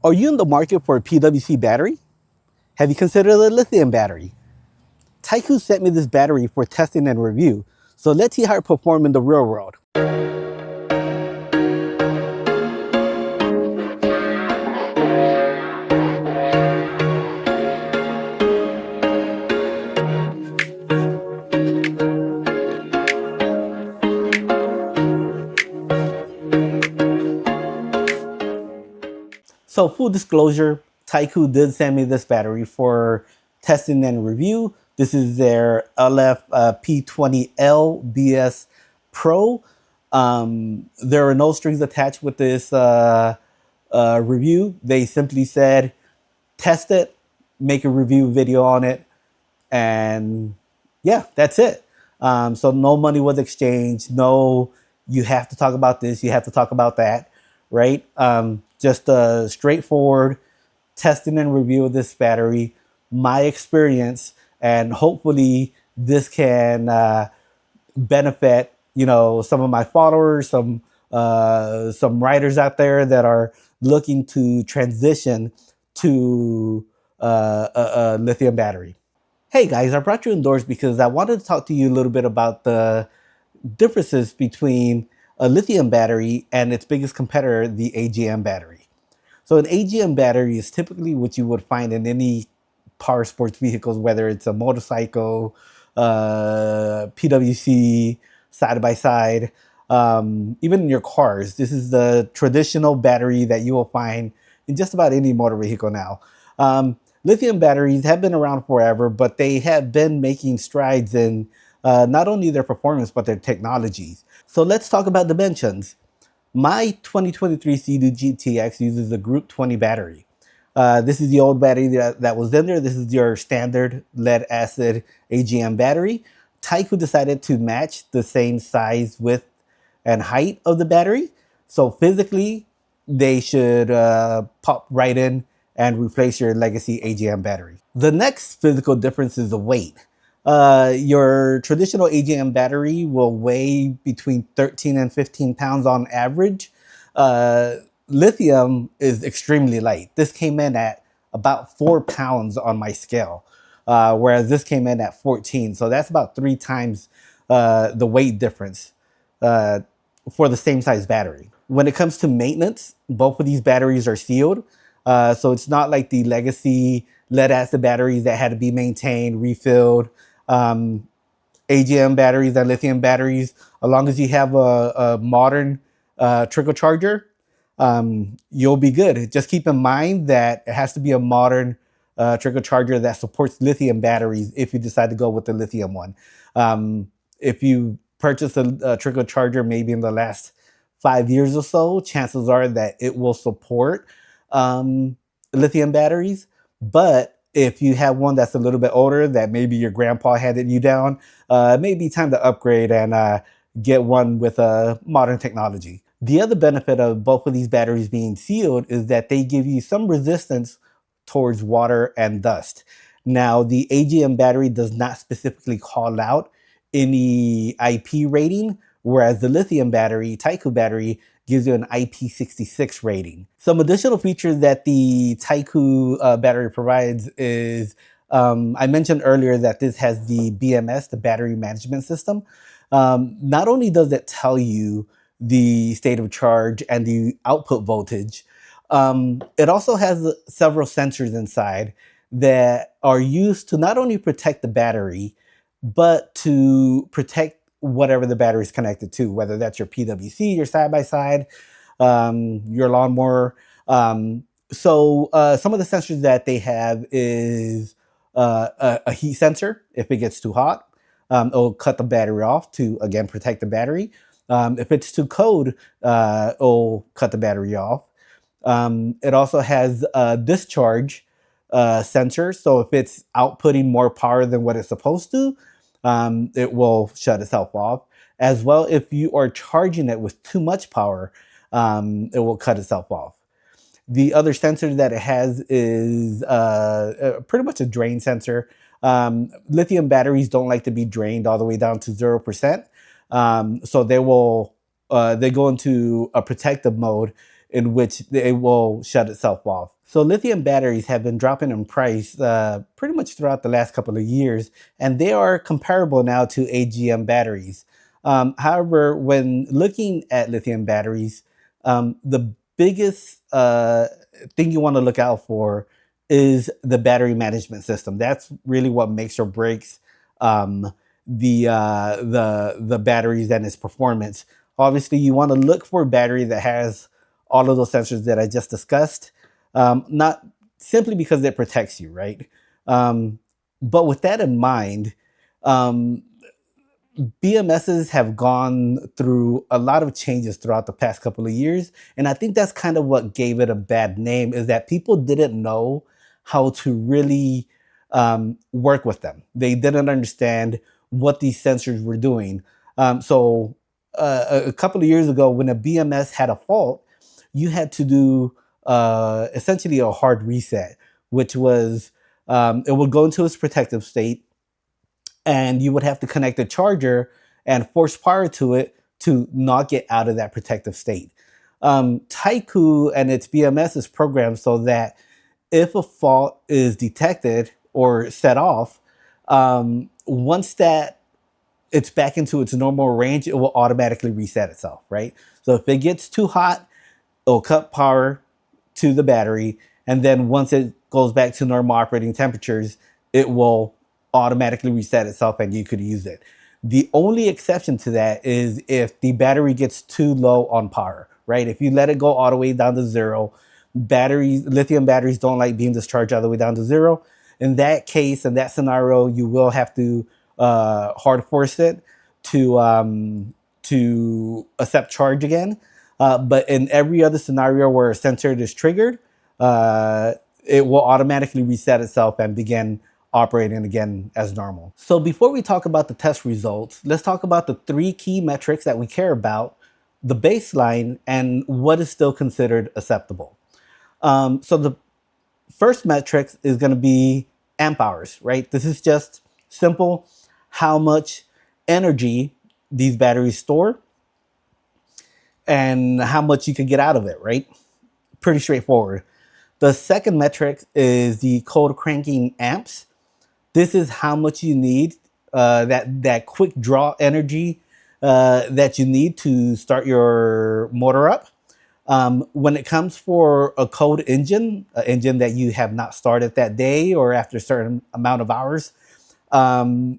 Are you in the market for a PWC battery? Have you considered a lithium battery? TYKOOL sent me this battery for testing and review, so let's see how it performs in the real world. So full disclosure, TYKOOL did send me this battery for testing and review. This is their LFP20L-BS-PRO. There are no strings attached with this review. They simply said, test it, make a review video on it, and yeah, that's it. So no money was exchanged. No, you have to talk about this, you have to talk about that, right? Just a straightforward testing and review of this battery, my experience, and hopefully this can benefit, you know, some of my followers, some writers out there that are looking to transition to a lithium battery. Hey guys, I brought you indoors because I wanted to talk to you a little bit about the differences between a lithium battery and its biggest competitor, the AGM battery. So an AGM battery is typically what you would find in any power sports vehicles, whether it's a motorcycle, PWC, side-by-side, even in your cars. This is the traditional battery that you will find in just about any motor vehicle now. Lithium batteries have been around forever, but they have been making strides in not only their performance, but their technologies. So let's talk about dimensions. My 2023 Sea-Doo GTX uses a Group 20 battery. This is the old battery that was in there. This is your standard lead acid AGM battery. TYKOOL decided to match the same size, width, and height of the battery. So physically, they should pop right in and replace your legacy AGM battery. The next physical difference is the weight. Your traditional AGM battery will weigh between 13 and 15 pounds on average. Lithium is extremely light. This came in at about 4 pounds on my scale, whereas this came in at 14. So that's about 3 times the weight difference for the same size battery. When it comes to maintenance, both of these batteries are sealed. So it's not like the legacy lead acid batteries that had to be maintained, refilled. AGM batteries and lithium batteries, as long as you have a modern trickle charger, you'll be good. Just keep in mind that it has to be a modern trickle charger that supports lithium batteries if you decide to go with the lithium one. If you purchase a trickle charger maybe in the last 5 years or so, chances are that it will support lithium batteries. But if you have one that's a little bit older, that maybe your grandpa handed you down, it may be time to upgrade and get one with modern technology. The other benefit of both of these batteries being sealed is that they give you some resistance towards water and dust. Now, the AGM battery does not specifically call out any IP rating, whereas the lithium battery, TYKOOL battery, gives you an IP66 rating. Some additional features that the TYKOOL battery provides is, I mentioned earlier that this has the BMS, the battery management system. Not only does it tell you the state of charge and the output voltage, it also has several sensors inside that are used to not only protect the battery, but to protect whatever the battery is connected to, whether that's your PWC, your side-by-side, your lawnmower. So some of the sensors that they have is a heat sensor. If it gets too hot, it'll cut the battery off to, again, protect the battery. If it's too cold, it'll cut the battery off. It also has a discharge sensor. So if it's outputting more power than what it's supposed to, it will shut itself off. As well, if you are charging it with too much power, it will cut itself off. The other sensor that it has is pretty much a drain sensor. Lithium batteries don't like to be drained all the way down to 0%. So they go into a protective mode in which it will shut itself off. So lithium batteries have been dropping in price pretty much throughout the last couple of years, and they are comparable now to AGM batteries. However, when looking at lithium batteries, the biggest thing you want to look out for is the battery management system. That's really what makes or breaks um, the batteries and its performance. Obviously, you want to look for a battery that has all of those sensors that I just discussed, not simply because it protects you, right? But with that in mind, um, BMSs have gone through a lot of changes throughout the past couple of years. And I think that's kind of what gave it a bad name, is that people didn't know how to really work with them. They didn't understand what these sensors were doing. So a couple of years ago, when a BMS had a fault, you had to do essentially a hard reset, which was it would go into its protective state, and you would have to connect a charger and force power to it to not get out of that protective state. TYKOOL and its BMS is programmed so that if a fault is detected or set off, once that it's back into its normal range, it will automatically reset itself, right? So if it gets too hot, it'll cut power to the battery, and then once it goes back to normal operating temperatures, it will automatically reset itself and you could use it. The only exception to that is if the battery gets too low on power, right? If you let it go all the way down to zero, lithium batteries don't like being discharged all the way down to zero. In that case, in that scenario, you will have to hard force it to accept charge again. But in every other scenario where a sensor is triggered, it will automatically reset itself and begin operating again as normal. So before we talk about the test results, let's talk about the 3 key metrics that we care about: the baseline and what is still considered acceptable. So the first metric is going to be amp hours, right? This is just simple, how much energy these batteries store and how much you can get out of it, right? Pretty straightforward. The second metric is the cold cranking amps. This is how much you need, that quick draw energy that you need to start your motor up. When it comes for a cold engine, an engine that you have not started that day or after a certain amount of hours,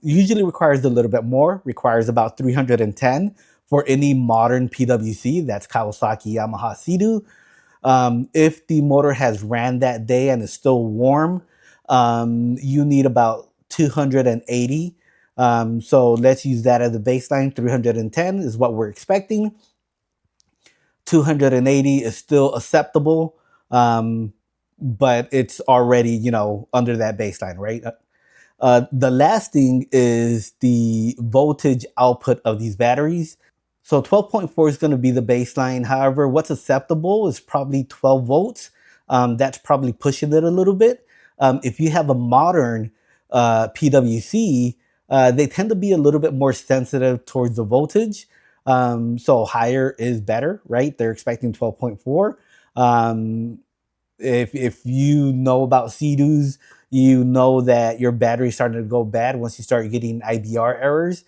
usually requires a little bit more, requires about 310 for any modern PWC. That's Kawasaki, Yamaha, Sea-Doo. If the motor has ran that day and is still warm, you need about 280. So let's use that as a baseline. 310 is what we're expecting. 280 is still acceptable, but it's already, under that baseline, right? The last thing is the voltage output of these batteries. So 12.4 is going to be the baseline. However, what's acceptable is probably 12 volts. That's probably pushing it a little bit. If you have a modern PWC, they tend to be a little bit more sensitive towards the voltage. So higher is better, right? They're expecting 12.4. If you know about Sea-Doos, you know that your battery's starting to go bad once you start getting IBR errors.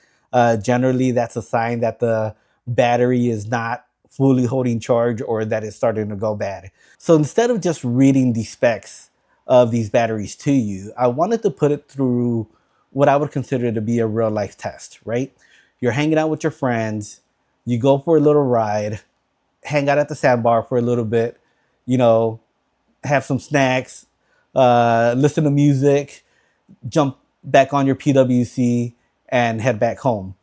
Generally, that's a sign that the battery is not fully holding charge or that it's starting to go bad. So instead of just reading the specs of these batteries to you, I wanted to put it through what I would consider to be a real life test, right? You're hanging out with your friends, you go for a little ride, hang out at the sandbar for a little bit, have some snacks, listen to music, jump back on your PWC and head back home.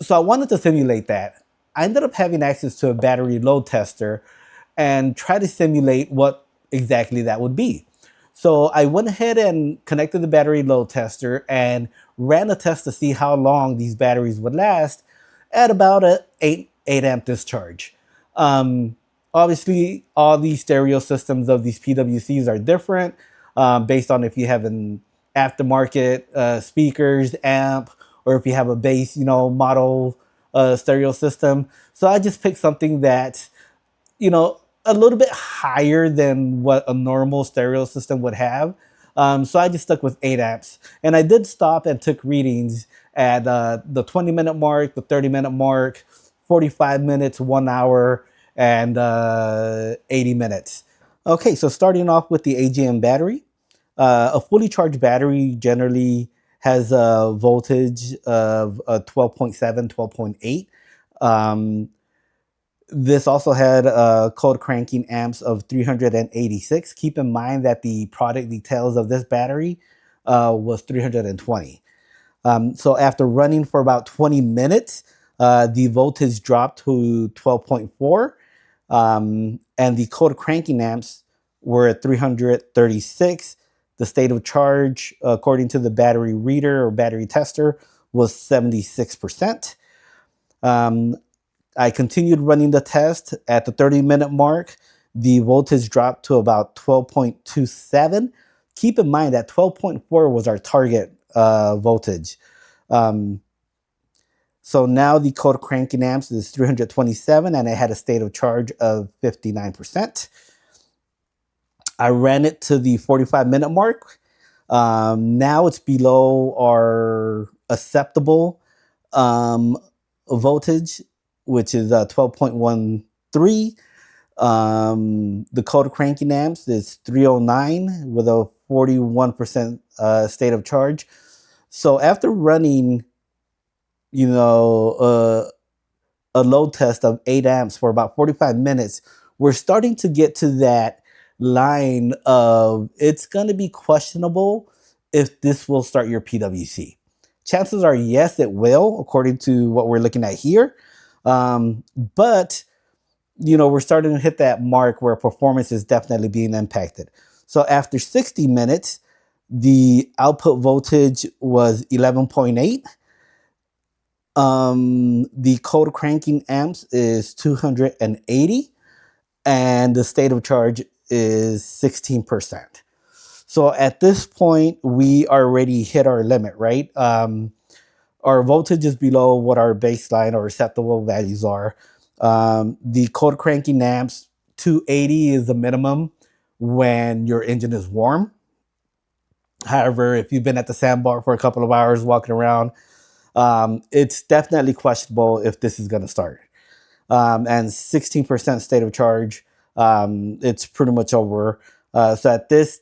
So I wanted to simulate that. I ended up having access to a battery load tester and try to simulate what exactly that would be. So I went ahead and connected the battery load tester and ran a test to see how long these batteries would last at about a 8 amp discharge. Obviously, all these stereo systems of these PWCs are different based on if you have an aftermarket speakers, amp, or if you have a base, model stereo system. So I just picked something that, a little bit higher than what a normal stereo system would have. So I just stuck with 8 amps. And I did stop and took readings at the 20-minute mark, the 30-minute mark, 45 minutes, 1 hour, and 80 minutes. Okay, so starting off with the AGM battery. A fully charged battery generally has a voltage of 12.7, 12.8. This also had cold cranking amps of 386. Keep in mind that the product details of this battery was 320. So after running for about 20 minutes, the voltage dropped to 12.4, and the cold cranking amps were at 336. The state of charge, according to the battery reader or battery tester, was 76%. I continued running the test. At the 30-minute mark, the voltage dropped to about 12.27. Keep in mind that 12.4 was our target voltage. So now the cold cranking amps is 327, and it had a state of charge of 59%. I ran it to the 45-minute mark. Now it's below our acceptable voltage, which is 12.13. The cold cranking amps is 309 with a 41% state of charge. So after running, a load test of 8 amps for about 45 minutes, we're starting to get to that line of it's going to be questionable if this will start your PWC. Chances are yes, it will, according to what we're looking at here. But we're starting to hit that mark where performance is definitely being impacted. So after 60 minutes, the output voltage was 11.8. The cold cranking amps is 280, and the state of charge is 16%. So at this point, we already hit our limit, right? Our voltage is below what our baseline or acceptable values are. The cold cranking amps, 280 is the minimum when your engine is warm. However, if you've been at the sandbar for a couple of hours walking around, it's definitely questionable if this is going to start. And 16% state of charge, it's pretty much over. So at this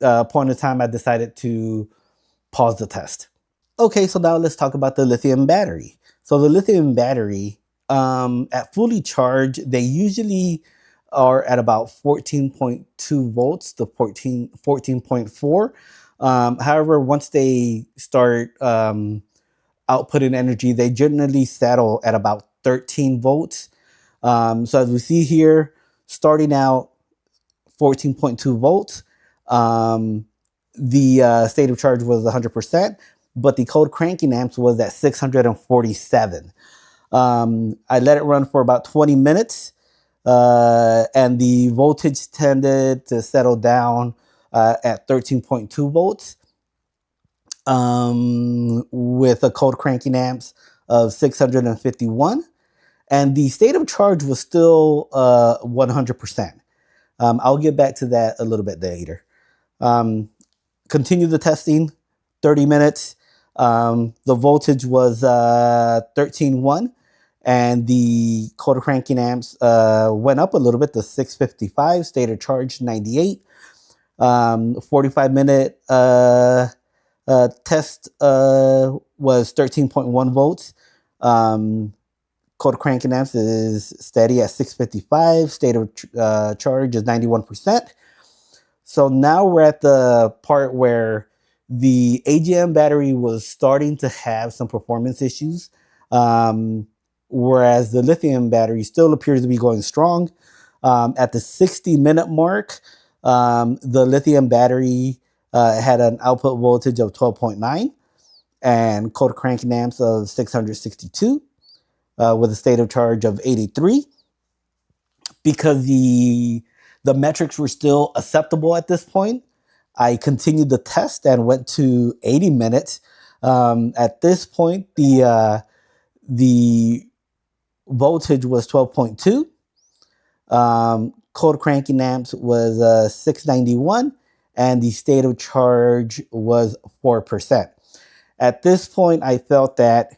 point in time, I decided to pause the test. Okay, so now let's talk about the lithium battery. So the lithium battery, at fully charged, they usually are at about 14.2 volts to 14.4. However, once they start outputting energy, they generally settle at about 13 volts. So as we see here, starting out 14.2 volts, the state of charge was 100%, but the cold cranking amps was at 647. I let it run for about 20 minutes, and the voltage tended to settle down at 13.2 volts. With a cold cranking amps of 651, and the state of charge was still 100%. I'll get back to that a little bit later. Continue the testing, 30 minutes. The voltage was 13.1, and the cold cranking amps went up a little bit to 655, state of charge 98. 45-minute test was 13.1 volts. Cold cranking amps is steady at 655. State of charge is 91%. So now we're at the part where the AGM battery was starting to have some performance issues, whereas the lithium battery still appears to be going strong. At the 60-minute mark, the lithium battery had an output voltage of 12.9 and cold cranking amps of 662 with a state of charge of 83. Because the metrics were still acceptable at this point, I continued the test and went to 80 minutes. At this point, the voltage was 12.2. Cold cranking amps was 691, and the state of charge was 4%. At this point, I felt that,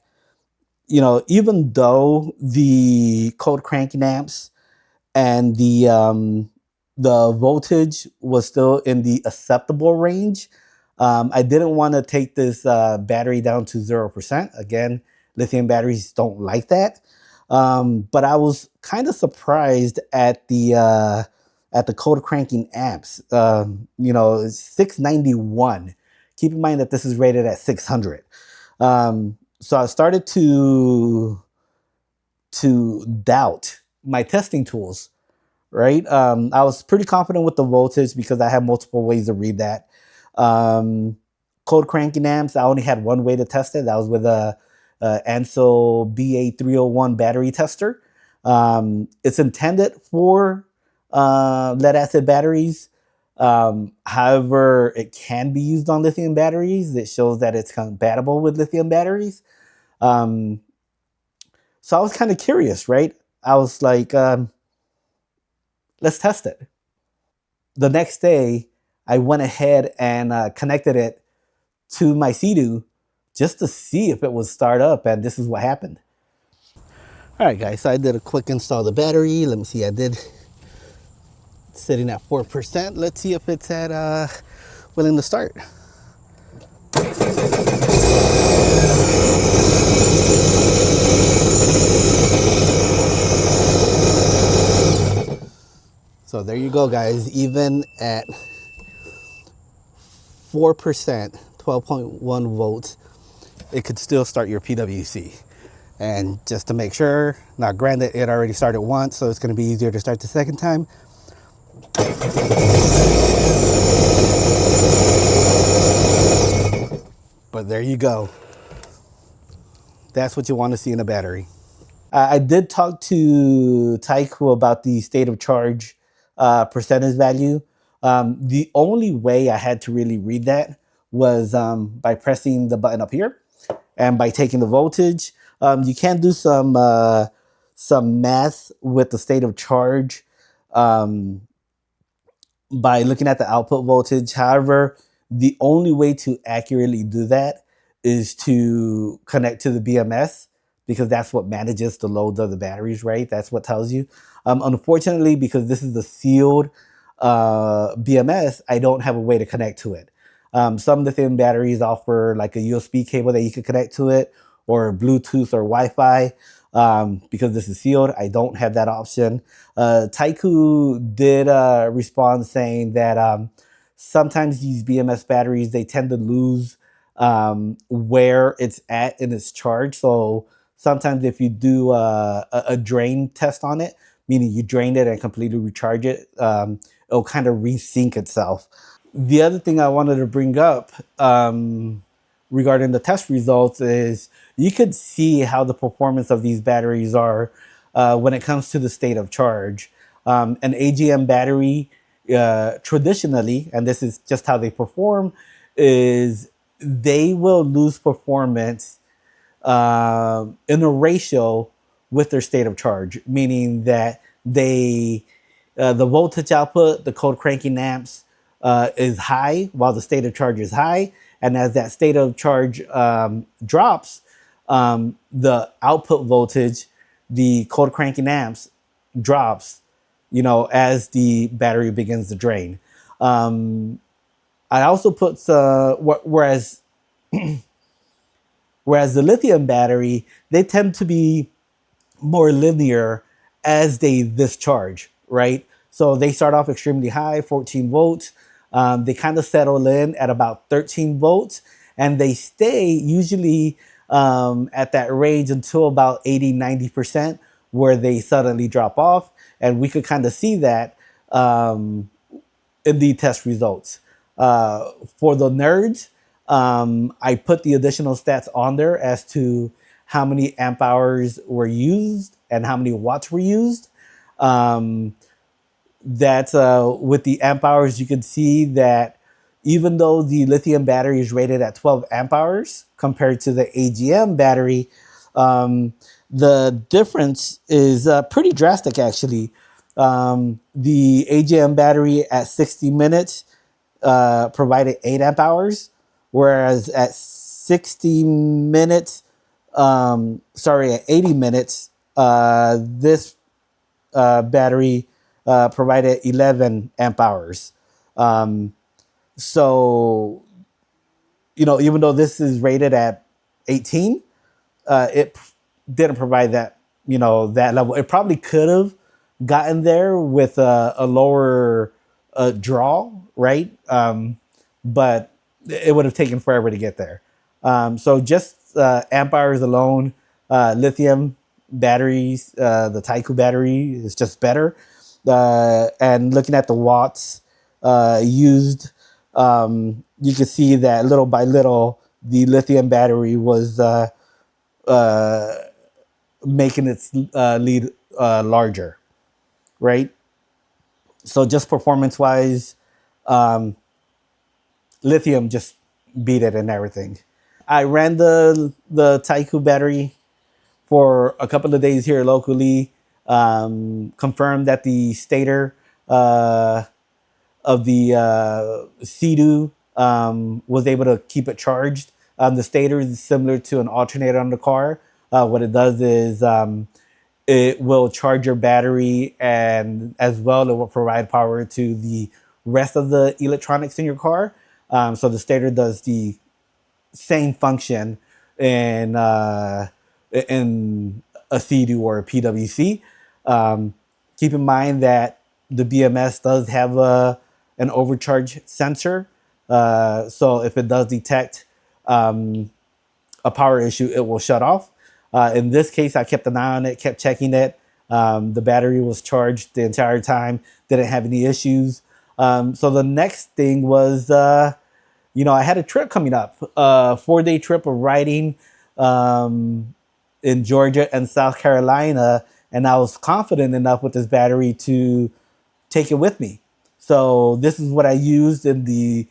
even though the cold cranking amps and the voltage was still in the acceptable range, I didn't want to take this battery down to 0%. Again, lithium batteries don't like that. But I was kind of surprised at the cold cranking amps. 691. Keep in mind that this is rated at 600. So I started to doubt my testing tools, right? I was pretty confident with the voltage because I had multiple ways to read that. Cold cranking amps, I only had one way to test it. That was with a Ansel BA301 battery tester. It's intended for lead acid batteries. However, it can be used on lithium batteries. It shows that it's compatible with lithium batteries. Um, so I was kind of curious, right? I was like, let's test it. The next day, I went ahead and connected it to my Sea-Doo just to see if it would start up, and this is what happened. All right, guys, so I did a quick install of the battery. Let me see, I did sitting at 4%. Let's see if it's at willing to start. So there you go, guys. Even at 4%, 12.1 volts, it could still start your PWC. And just to make sure, now granted, it already started once, so it's going to be easier to start the second time. But there you go. That's what you want to see in a battery. I did talk to TYKOOL about the state of charge percentage value. The only way I had to really read that was by pressing the button up here and by taking the voltage. You can do some math with the state of charge by looking at the output voltage. However, the only way to accurately do that is to connect to the BMS because that's what manages the loads of the batteries, right? That's what tells you. Unfortunately, because this is the sealed BMS, I don't have a way to connect to it. Some lithium batteries offer like a USB cable that you can connect to it, or Bluetooth or Wi-Fi. Because this is sealed, I don't have that option. TYKOOL did respond saying that sometimes these BMS batteries, they tend to lose where it's at in its charge. So sometimes if you do a drain test on it, meaning you drain it and completely recharge it, it'll kind of resync itself. The other thing I wanted to bring up regarding the test results is you could see how the performance of these batteries are when it comes to the state of charge. An AGM battery, traditionally, and this is just how they perform, is they will lose performance in a ratio with their state of charge, meaning that the voltage output, the cold cranking amps, is high while the state of charge is high. And as that state of charge drops, the output voltage, the cold cranking amps drops, as the battery begins to drain. I also put whereas the lithium battery, they tend to be more linear as they discharge, right? So they start off extremely high, 14 volts. They kind of settle in at about 13 volts, and they stay usually at that range until about 80, 90%, where they suddenly drop off. And we could kind of see that in the test results. For the nerds, I put the additional stats on there as to how many amp hours were used and how many watts were used. That with the amp hours, you can see that even though the lithium battery is rated at 12 amp hours compared to the AGM battery, the difference is pretty drastic, actually. The AGM battery at 60 minutes provided 8 amp hours, whereas at 60 minutes, at 80 minutes, this battery provided 11 amp hours. Um, so, even though this is rated at 18, it didn't provide that, that level. It probably could have gotten there with a lower draw, right? But it would have taken forever to get there. So just amp hours alone, lithium batteries, the TYKOOL battery is just better. And looking at the watts used, you can see that little by little, the lithium battery was uh, making its lead larger, right? So just performance wise, um, lithium just beat it and everything. I ran the TYKOOL battery for a couple of days here locally. Confirmed that the stator of the Sea-Doo was able to keep it charged. The stator is similar to an alternator on the car. What it does is it will charge your battery, and as well it will provide power to the rest of the electronics in your car. So the stator does the same function in in a Sea-Doo or a PWC. Um, Keep in mind that the BMS does have an overcharge sensor. So if it does detect a power issue, it will shut off. In this case, I kept an eye on it, kept checking it. The battery was charged the entire time, didn't have any issues. So the next thing was, I had a trip coming up, a 4-day trip of riding in Georgia and South Carolina, and I was confident enough with this battery to take it with me. So this is what I used in the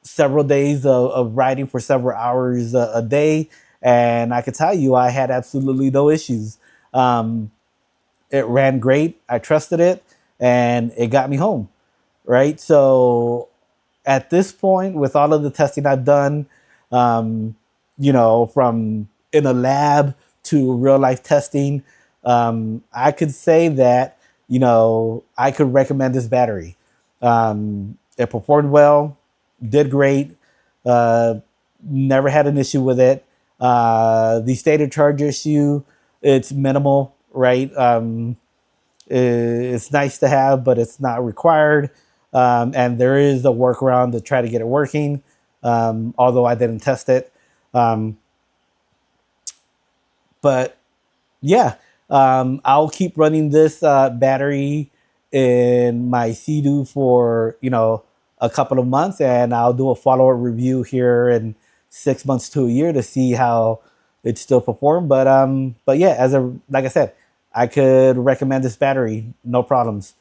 several days of riding for several hours a day, and I could tell you I had absolutely no issues. It ran great. I trusted it, and it got me home. Right. So at this point, with all of the testing I've done, from in a lab to real life testing, I could say that, I could recommend this battery. It performed well, did great, uh, never had an issue with it. The state of charge issue, it's minimal, right? It's nice to have, but it's not required. And there is a workaround to try to get it working, although I didn't test it. Um, but yeah, I'll keep running this battery in my Sea-Doo for a couple of months, and I'll do a follow-up review here in 6 months to a year to see how it still performed. But yeah, like I said, I could recommend this battery, no problems.